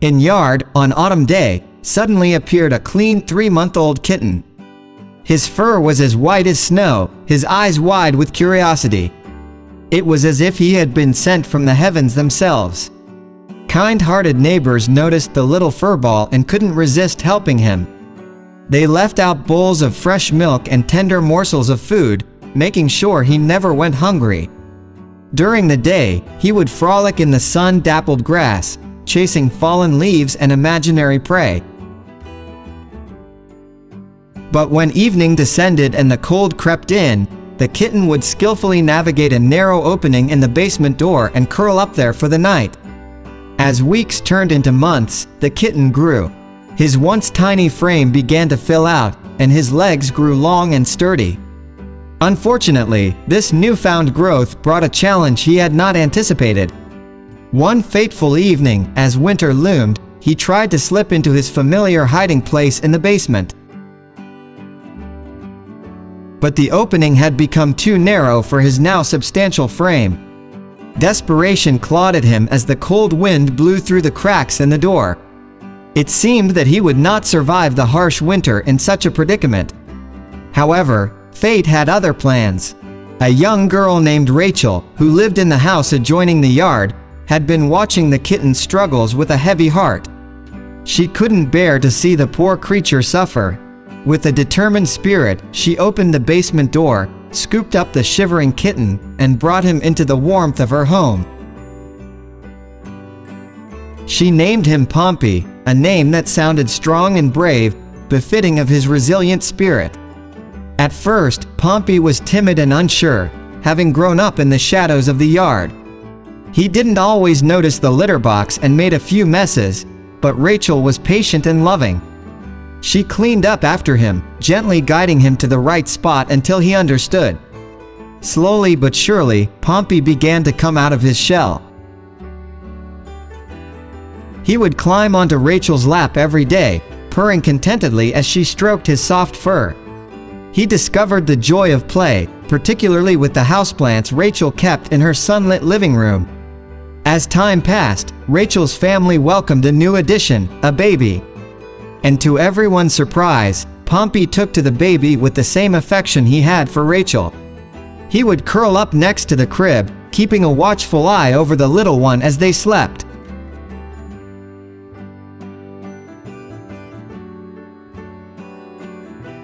In yard, on autumn day, suddenly appeared a clean 3-month-old kitten. His fur was as white as snow, his eyes wide with curiosity. It was as if he had been sent from the heavens themselves. Kind-hearted neighbors noticed the little furball and couldn't resist helping him. They left out bowls of fresh milk and tender morsels of food, making sure he never went hungry. During the day, he would frolic in the sun-dappled grass, chasing fallen leaves and imaginary prey. But when evening descended and the cold crept in, the kitten would skillfully navigate a narrow opening in the basement door and curl up there for the night. As weeks turned into months, the kitten grew. His once tiny frame began to fill out, and his legs grew long and sturdy. Unfortunately, this newfound growth brought a challenge he had not anticipated. One fateful evening, as winter loomed, he tried to slip into his familiar hiding place in the basement. But the opening had become too narrow for his now substantial frame. Desperation clawed at him as the cold wind blew through the cracks in the door. It seemed that he would not survive the harsh winter in such a predicament. However, fate had other plans. A young girl named Rachel, who lived in the house adjoining the yard, had been watching the kitten's struggles with a heavy heart. She couldn't bear to see the poor creature suffer. With a determined spirit, she opened the basement door, scooped up the shivering kitten, and brought him into the warmth of her home. She named him Pompey, a name that sounded strong and brave, befitting of his resilient spirit. At first, Pompey was timid and unsure, having grown up in the shadows of the yard. He didn't always notice the litter box and made a few messes, but Rachel was patient and loving. She cleaned up after him, gently guiding him to the right spot until he understood. Slowly but surely, Pompey began to come out of his shell. He would climb onto Rachel's lap every day, purring contentedly as she stroked his soft fur. He discovered the joy of play, particularly with the houseplants Rachel kept in her sunlit living room. As time passed, Rachel's family welcomed a new addition, a baby. And to everyone's surprise, Pompey took to the baby with the same affection he had for Rachel. He would curl up next to the crib, keeping a watchful eye over the little one as they slept.